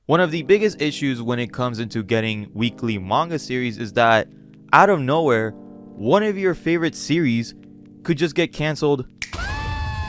One of the biggest issues when it comes into getting weekly manga series is that out of nowhere, one of your favorite series could just get cancelled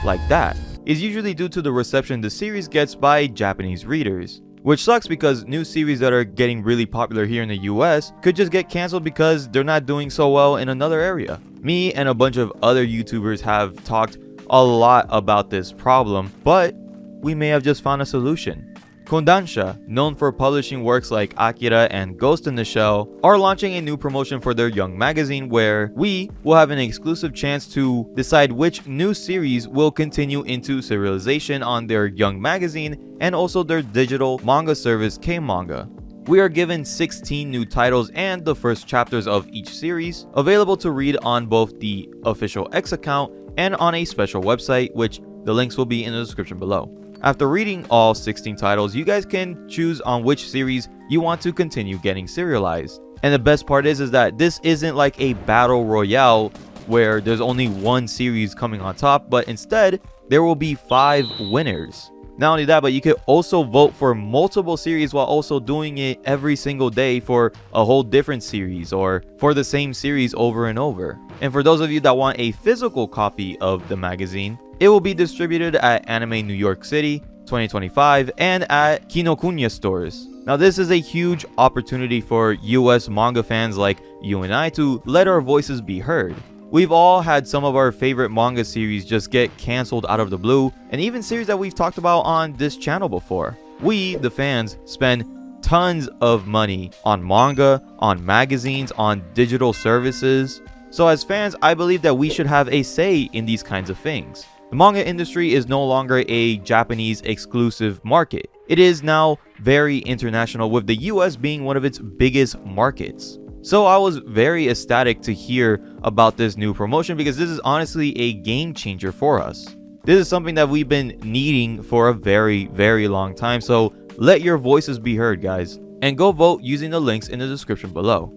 like that. It's usually due to the reception the series gets by Japanese readers, which sucks because new series that are getting really popular here in the US could just get cancelled because they're not doing so well in another area. Me and a bunch of other YouTubers have talked a lot about this problem, but we may have just found a solution. Kodansha, known for publishing works like Akira and Ghost in the Shell, are launching a new promotion for their young magazine where we will have an exclusive chance to decide which new series will continue into serialization on their young magazine and also their digital manga service K-Manga. We are given 16 new titles and the first chapters of each series, available to read on both the official X account and on a special website, which the links will be in the description below. After reading all 16 titles, you guys can choose on which series you want to continue getting serialized. And the best part is that this isn't like a battle royale where there's only one series coming on top, but instead there will be 5 winners. Not only that, but you could also vote for multiple series while also doing it every single day for a whole different series or for the same series over and over. And for those of you that want a physical copy of the magazine, it will be distributed at Anime New York City 2025 and at Kinokuniya stores. Now this is a huge opportunity for US manga fans like you and I to let our voices be heard. We've all had some of our favorite manga series just get cancelled out of the blue, and even series that we've talked about on this channel before. We, the fans, spend tons of money on manga, on magazines, on digital services. So as fans, I believe that we should have a say in these kinds of things. The manga industry is no longer a Japanese exclusive market. It is now very international, with the US being one of its biggest markets. So I was very ecstatic to hear about this new promotion because this is honestly a game changer for us. This is something that we've been needing for a very, very long time. So let your voices be heard, guys, and go vote using the links in the description below.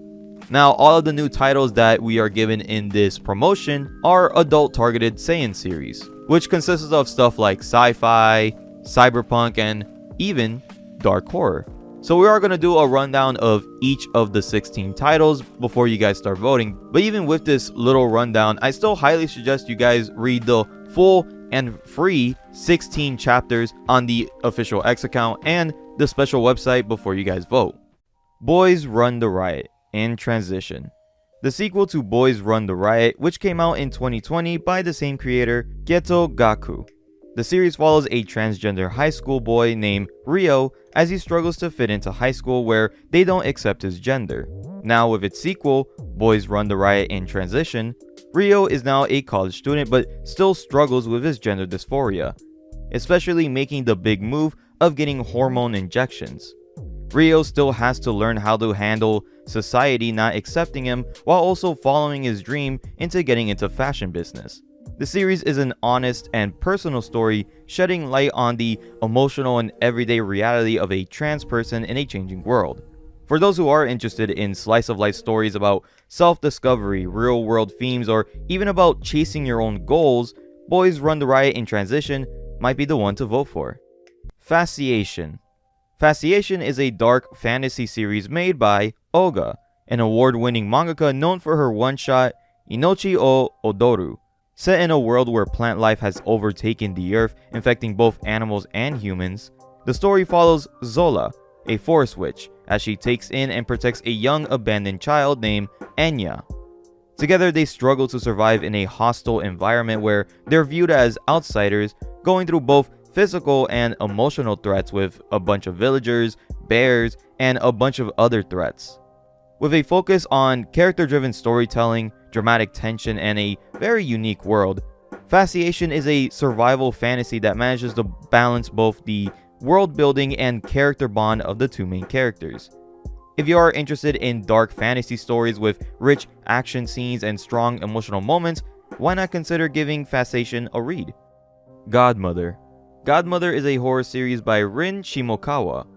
Now, all of the new titles that we are given in this promotion are adult targeted seinen series, which consists of stuff like sci-fi, cyberpunk, and even dark horror. So we are going to do a rundown of each of the 16 titles before you guys start voting. But even with this little rundown, I still highly suggest you guys read the full and free 16 chapters on the official X account and the special website before you guys vote. Boys Run the Riot in transition. The sequel to Boys Run the Riot, which came out in 2020 by the same creator, Geto Gaku. The series follows a transgender high school boy named Ryo as he struggles to fit into high school where they don't accept his gender. Now with its sequel, Boys Run the Riot in Transition, Ryo is now a college student but still struggles with his gender dysphoria, especially making the big move of getting hormone injections. Ryo still has to learn how to handle society not accepting him while also following his dream into getting into fashion business. The series is an honest and personal story shedding light on the emotional and everyday reality of a trans person in a changing world. For those who are interested in slice of life stories about self-discovery, real-world themes, or even about chasing your own goals, Boys Run the Riot in Transition might be the one to vote for. Fasciation. Fasciation is a dark fantasy series made by OUGA, an award-winning mangaka known for her one-shot Inochi o Odoru. Set in a world where plant life has overtaken the earth, infecting both animals and humans, the story follows Zola, a forest witch, as she takes in and protects a young abandoned child named Enya. Together they struggle to survive in a hostile environment where they're viewed as outsiders, going through both physical and emotional threats with a bunch of villagers, bears, and a bunch of other threats. With a focus on character-driven storytelling, dramatic tension, and a very unique world, Fasciation is a survival fantasy that manages to balance both the world building and character bond of the two main characters. If you are interested in dark fantasy stories with rich action scenes and strong emotional moments, why not consider giving Fasciation a read? Godmother. Godmother is a horror series by Rin Shimokawa.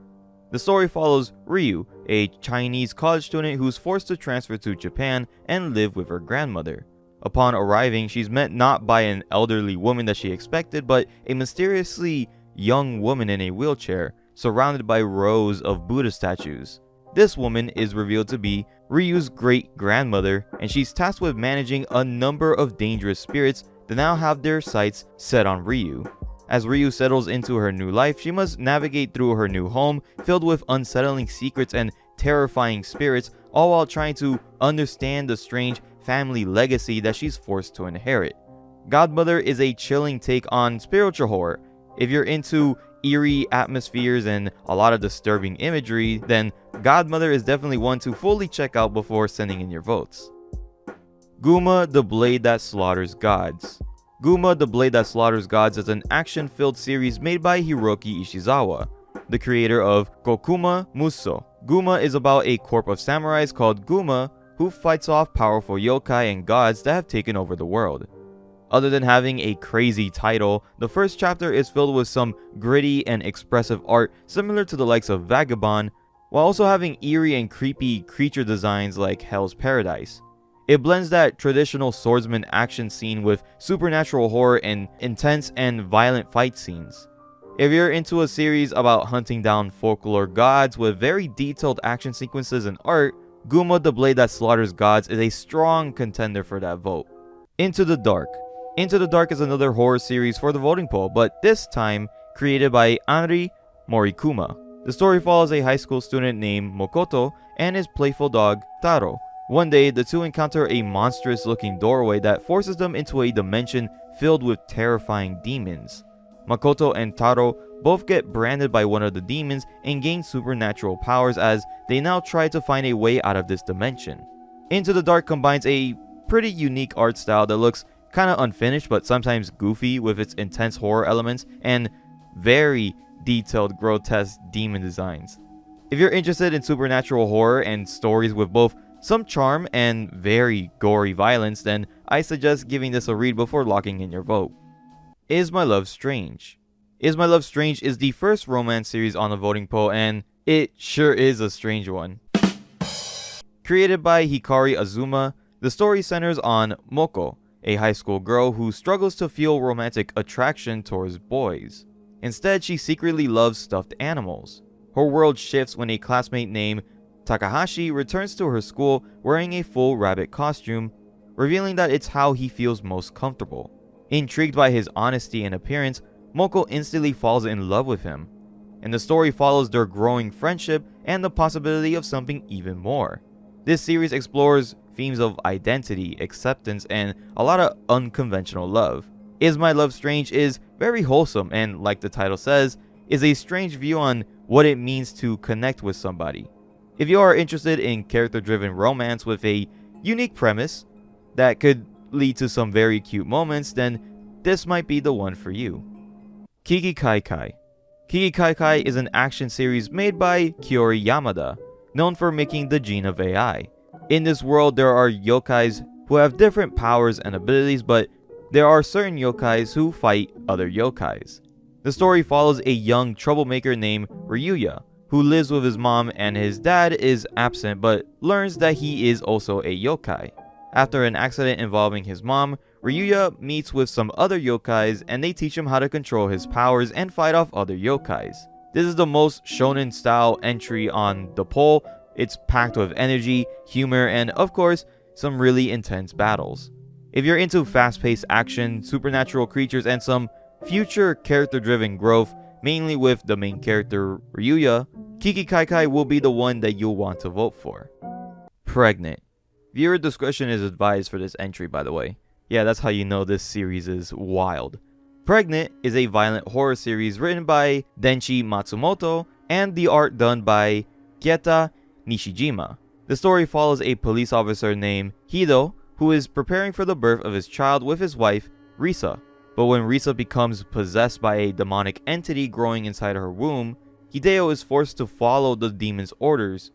The story follows Ryu, a Chinese college student who's forced to transfer to Japan and live with her grandmother. Upon arriving, she's met not by an elderly woman that she expected, but a mysteriously young woman in a wheelchair, surrounded by rows of Buddha statues. This woman is revealed to be Ryu's great-grandmother, and she's tasked with managing a number of dangerous spirits that now have their sights set on Ryu. As Ryu settles into her new life, she must navigate through her new home filled with unsettling secrets and terrifying spirits, all while trying to understand the strange family legacy that she's forced to inherit. Godmother is a chilling take on spiritual horror. If you're into eerie atmospheres and a lot of disturbing imagery, then Godmother is definitely one to fully check out before sending in your votes. GOUMA, the Blade That Slaughters Gods. GOUMA, the Blade That Slaughters Gods is an action-filled series made by Hiroki Ishizawa, the creator of Kokuma Musso. GOUMA is about a corps of samurais called GOUMA who fights off powerful yokai and gods that have taken over the world. Other than having a crazy title, the first chapter is filled with some gritty and expressive art similar to the likes of Vagabond, while also having eerie and creepy creature designs like Hell's Paradise. It blends that traditional swordsman action scene with supernatural horror and intense and violent fight scenes. If you're into a series about hunting down folklore gods with very detailed action sequences and art, GOUMA, the Blade That Slaughters Gods is a strong contender for that vote. Into the Dark. Into the Dark is another horror series for the voting poll, but this time created by Anri Morikuma. The story follows a high school student named Mokoto and his playful dog Taro. One day, the two encounter a monstrous-looking doorway that forces them into a dimension filled with terrifying demons. Makoto and Taro both get branded by one of the demons and gain supernatural powers as they now try to find a way out of this dimension. Into the Dark combines a pretty unique art style that looks kinda unfinished but sometimes goofy with its intense horror elements and very detailed grotesque demon designs. If you're interested in supernatural horror and stories with both some charm and very gory violence, then I suggest giving this a read before locking in your vote. Is My Love Strange? Is My Love Strange is the first romance series on the voting poll, and it sure is a strange one. Created by Hikari Azuma, the story centers on Moko, a high school girl who struggles to feel romantic attraction towards boys. Instead, she secretly loves stuffed animals. Her world shifts when a classmate named Takahashi returns to her school wearing a full rabbit costume, revealing that it's how he feels most comfortable. Intrigued by his honesty and appearance, Moko instantly falls in love with him, and the story follows their growing friendship and the possibility of something even more. This series explores themes of identity, acceptance, and a lot of unconventional love. Is My Love Strange is very wholesome and, like the title says, is a strange view on what it means to connect with somebody. If you are interested in character-driven romance with a unique premise that could lead to some very cute moments, then this might be the one for you. KIKIKAIKAI. KIKIKAIKAI is an action series made by Kyuri Yamada, known for making the Gene of AI. In this world, there are yokais who have different powers and abilities, but there are certain yokais who fight other yokais. The story follows a young troublemaker named Ryuya, who lives with his mom and his dad is absent but learns that he is also a yokai. After an accident involving his mom, Ryuya meets with some other yokais and they teach him how to control his powers and fight off other yokais. This is the most shonen style entry on the poll. It's packed with energy, humor, and of course, some really intense battles. If you're into fast-paced action, supernatural creatures, and some future character-driven growth, mainly with the main character Ryuya, KIKIKAIKAI will be the one that you'll want to vote for. Pregnant. Viewer discretion is advised for this entry, by the way. Yeah, that's how you know this series is wild. Pregnant is a violent horror series written by Denchi Matsumoto and the art done by Keita Nishijima. The story follows a police officer named Hito who is preparing for the birth of his child with his wife, Risa. But when Risa becomes possessed by a demonic entity growing inside her womb, Hideo is forced to follow the demon's orders.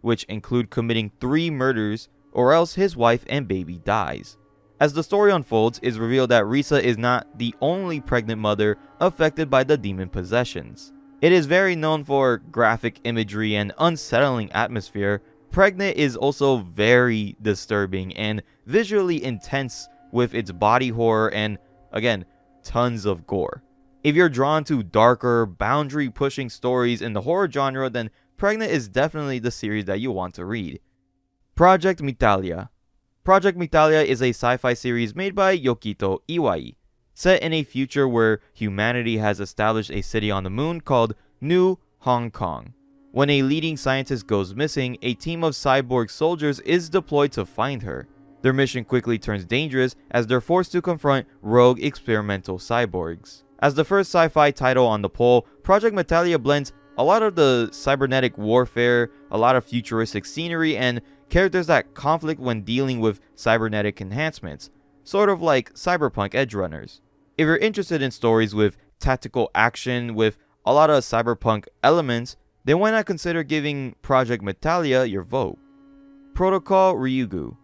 Which include committing 3 murders, or else his wife and baby dies. As the story unfolds, it's revealed that Risa is not the only pregnant mother affected by the demon possessions. It is very known for graphic imagery and unsettling atmosphere. Pregnant is also very disturbing and visually intense with its body horror and, again, tons of gore. If you're drawn to darker, boundary-pushing stories in the horror genre, then Pregnant is definitely the series that you want to read. Project METALLIA. Project METALLIA is a sci-fi series made by Yukito Iwai, set in a future where humanity has established a city on the moon called New Hong Kong. When a leading scientist goes missing, a team of cyborg soldiers is deployed to find her. Their mission quickly turns dangerous as they're forced to confront rogue experimental cyborgs. As the first sci-fi title on the poll, Project METALLIA blends a lot of the cybernetic warfare, a lot of futuristic scenery, and characters that conflict when dealing with cybernetic enhancements, sort of like cyberpunk edgerunners. If you're interested in stories with tactical action with a lot of cyberpunk elements, then why not consider giving Project METALLIA your vote? Protocol Ryugu.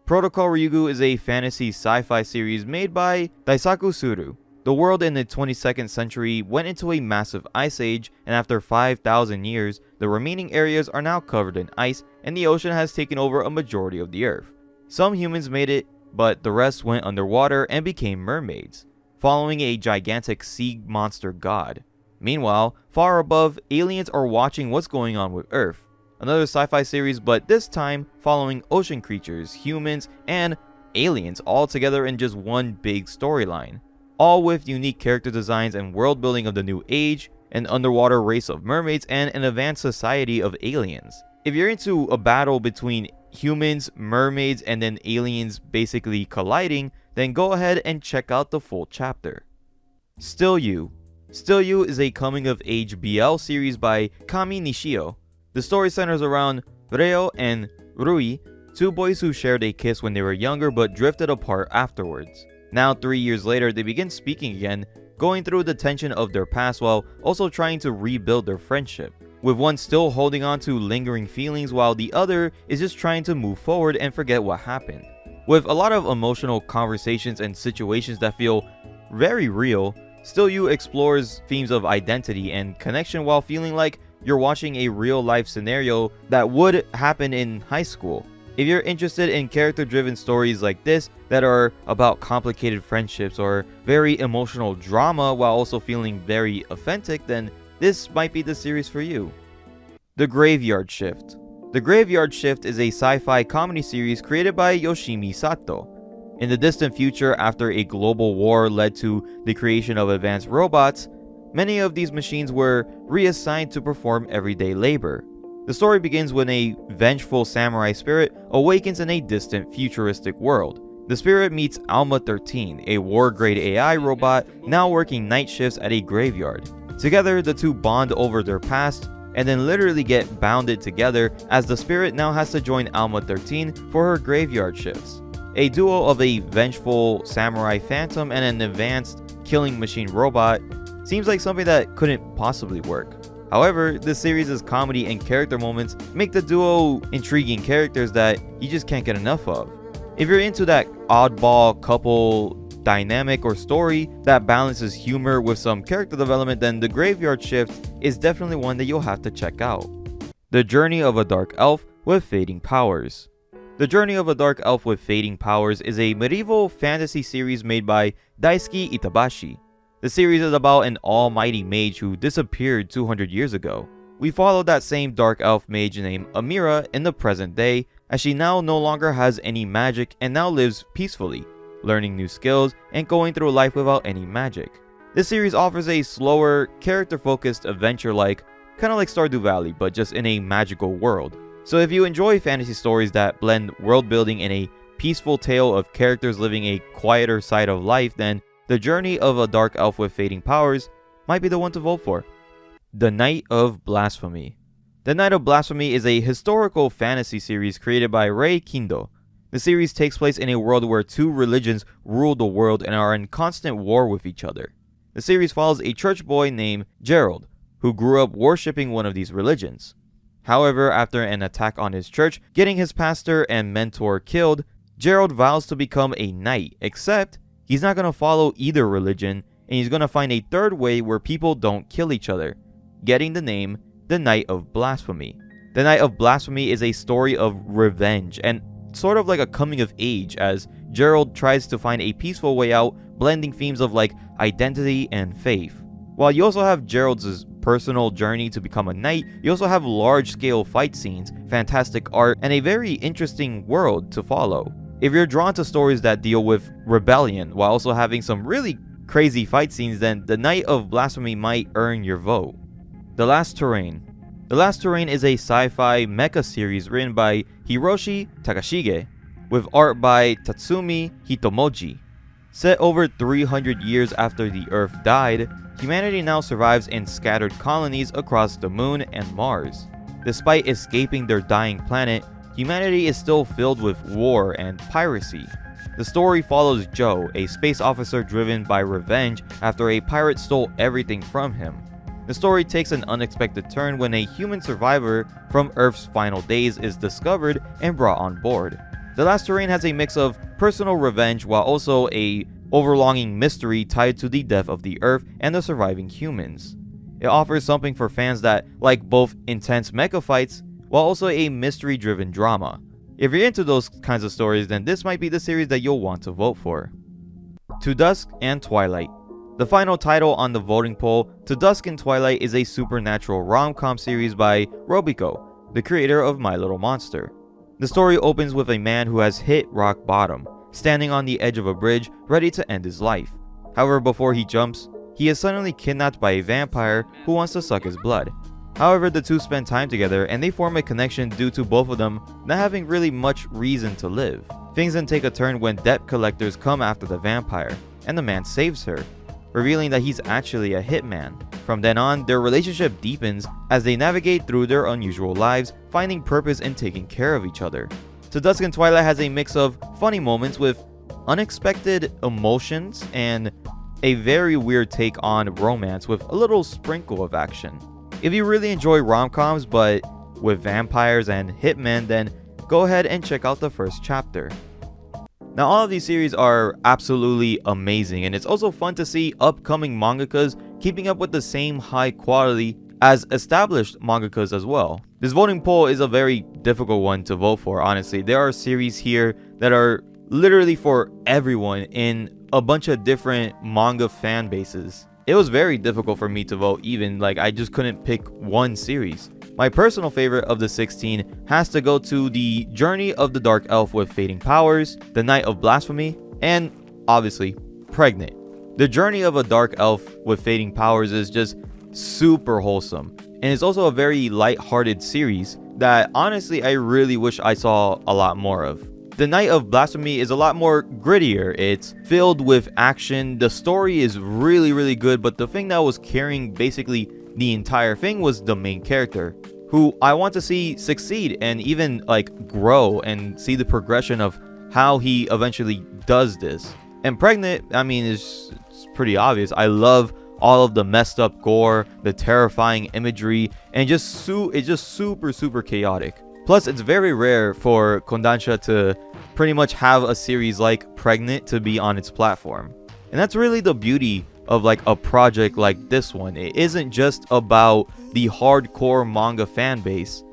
Protocol Ryugu is a fantasy sci-fi series made by Daisaku Tsuru. The world in the 22nd century went into a massive ice age, and after 5,000 years, the remaining areas are now covered in ice and the ocean has taken over a majority of the earth. Some humans made it, but the rest went underwater and became mermaids, following a gigantic sea monster god. Meanwhile, far above, aliens are watching what's going on with Earth. Another sci-fi series, but this time following ocean creatures, humans, and aliens all together in just one big storyline. All with unique character designs and world building of the new age, an underwater race of mermaids, and an advanced society of aliens. If you're into a battle between humans, mermaids, and then aliens basically colliding, then go ahead and check out the full chapter. Still You. Still You is a coming-of-age BL series by Kami Nishio. The story centers around Reo and Rui, two boys who shared a kiss when they were younger but drifted apart afterwards. Now 3 years later, they begin speaking again, going through the tension of their past while also trying to rebuild their friendship, with one still holding on to lingering feelings while the other is just trying to move forward and forget what happened. With a lot of emotional conversations and situations that feel very real, Still You explores themes of identity and connection while feeling like you're watching a real-life scenario that would happen in high school. If you're interested in character-driven stories like this that are about complicated friendships or very emotional drama while also feeling very authentic, then this might be the series for you. The Graveyard Shift. The Graveyard Shift is a sci-fi comedy series created by Yoshimi Sato. In the distant future, after a global war led to the creation of advanced robots, many of these machines were reassigned to perform everyday labor. The story begins when a vengeful samurai spirit awakens in a distant futuristic world. The spirit meets Alma 13, a war-grade AI robot now working night shifts at a graveyard. Together, the two bond over their past and then literally get bounded together as the spirit now has to join Alma 13 for her graveyard shifts. A duo of a vengeful samurai phantom and an advanced killing machine robot seems like something that couldn't possibly work. However, this series' comedy and character moments make the duo intriguing characters that you just can't get enough of. If you're into that oddball couple dynamic or story that balances humor with some character development, then The Graveyard Shift is definitely one that you'll have to check out. The Journey of a Dark Elf with Fading Powers. The Journey of a Dark Elf with Fading Powers is a medieval fantasy series made by Daisuke Itabashi. The series is about an almighty mage who disappeared 200 years ago. We follow that same dark elf mage named Amira in the present day, as she now no longer has any magic and now lives peacefully, learning new skills and going through life without any magic. This series offers a slower, character-focused adventure kind of like Stardew Valley, but just in a magical world. So if you enjoy fantasy stories that blend world building in a peaceful tale of characters living a quieter side of life, then The Journey of a Dark Elf with Fading Powers might be the one to vote for. The Night of Blasphemy. The Night of Blasphemy is a historical fantasy series created by Rei Kindo. The series takes place in a world where two religions rule the world and are in constant war with each other. The series follows a church boy named Gerald, who grew up worshipping one of these religions. However, after an attack on his church, getting his pastor and mentor killed, Gerald vows to become a knight, except he's not going to follow either religion, and he's going to find a third way where people don't kill each other, getting the name The Night of Blasphemy. The Night of Blasphemy is a story of revenge, and sort of like a coming of age as Gerald tries to find a peaceful way out, blending themes of identity and faith. While you also have Gerald's personal journey to become a knight, you also have large-scale fight scenes, fantastic art, and a very interesting world to follow. If you're drawn to stories that deal with rebellion while also having some really crazy fight scenes, then The Night of Blasphemy might earn your vote. The Last Terrain. The Last Terrain is a sci-fi mecha series written by Hiroshi Takashige, with art by Tatsumi Hitomoji. Set over 300 years after the Earth died, humanity now survives in scattered colonies across the Moon and Mars. Despite escaping their dying planet, humanity is still filled with war and piracy. The story follows Joe, a space officer driven by revenge after a pirate stole everything from him. The story takes an unexpected turn when a human survivor from Earth's final days is discovered and brought on board. The Last Terrain has a mix of personal revenge while also a overlonging mystery tied to the death of the Earth and the surviving humans. It offers something for fans that like both intense mecha fights while also a mystery-driven drama. If you're into those kinds of stories, then this might be the series that you'll want to vote for. To Dusk and Twilight. The final title on the voting poll, To Dusk and Twilight, is a supernatural rom-com series by Robiko, the creator of My Little Monster. The story opens with a man who has hit rock bottom, standing on the edge of a bridge, ready to end his life. However, before he jumps, he is suddenly kidnapped by a vampire who wants to suck his blood. However, the two spend time together and they form a connection due to both of them not having really much reason to live. Things then take a turn when debt collectors come after the vampire, and the man saves her, revealing that he's actually a hitman. From then on, their relationship deepens as they navigate through their unusual lives, finding purpose in taking care of each other. To Dusk and Twilight has a mix of funny moments with unexpected emotions and a very weird take on romance with a little sprinkle of action. If you really enjoy rom-coms but with vampires and hitmen, then go ahead and check out the first chapter. Now, all of these series are absolutely amazing, and it's also fun to see upcoming mangakas keeping up with the same high quality as established mangakas as well. This voting poll is a very difficult one to vote for, honestly. There are series here that are literally for everyone in a bunch of different manga fan bases. It was very difficult for me to vote even, like I just couldn't pick one series. My personal favorite of the 16 has to go to The Journey of the Dark Elf with Fading Powers, The Night of Blasphemy, and obviously, Pregnant. The Journey of a Dark Elf with Fading Powers is just super wholesome, and it's also a very light-hearted series that honestly I really wish I saw a lot more of. The Night of Blasphemy is a lot more grittier. It's filled with action. The story is really good, but the thing that was carrying basically the entire thing was the main character, who I want to see succeed and even like grow and see the progression of how he eventually does this. And Pregnant, I mean, it's pretty obvious. I love all of the messed up gore, the terrifying imagery, and it's just super chaotic. Plus, it's very rare for Kodansha to pretty much have a series like Pregnant to be on its platform. And that's really the beauty of like a project like this one. It isn't just about the hardcore manga fan base,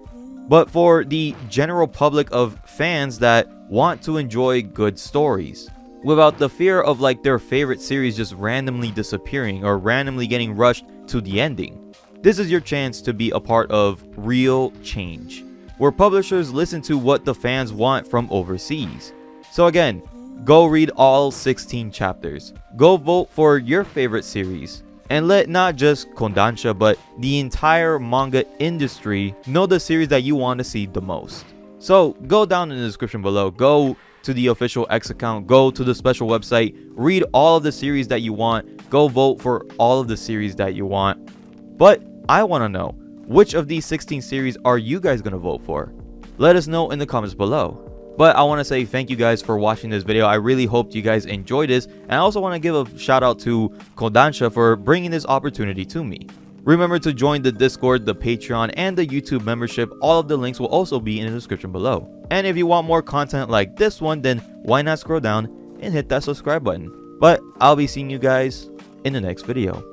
but for the general public of fans that want to enjoy good stories without the fear of like their favorite series just randomly disappearing or randomly getting rushed to the ending. This is your chance to be a part of real change, where publishers listen to what the fans want from overseas. So again, go read all 16 chapters. Go vote for your favorite series. And let not just Kodansha but the entire manga industry know the series that you want to see the most. So go down in the description below. Go to the official X account. Go to the special website. Read all of the series that you want. Go vote for all of the series that you want. But I want to know, which of these 16 series are you guys going to vote for? Let us know in the comments below. But I want to say thank you guys for watching this video. I really hope you guys enjoyed this. And I also want to give a shout out to Kodansha for bringing this opportunity to me. Remember to join the Discord, the Patreon, and the YouTube membership. All of the links will also be in the description below. And if you want more content like this one, then why not scroll down and hit that subscribe button. But I'll be seeing you guys in the next video.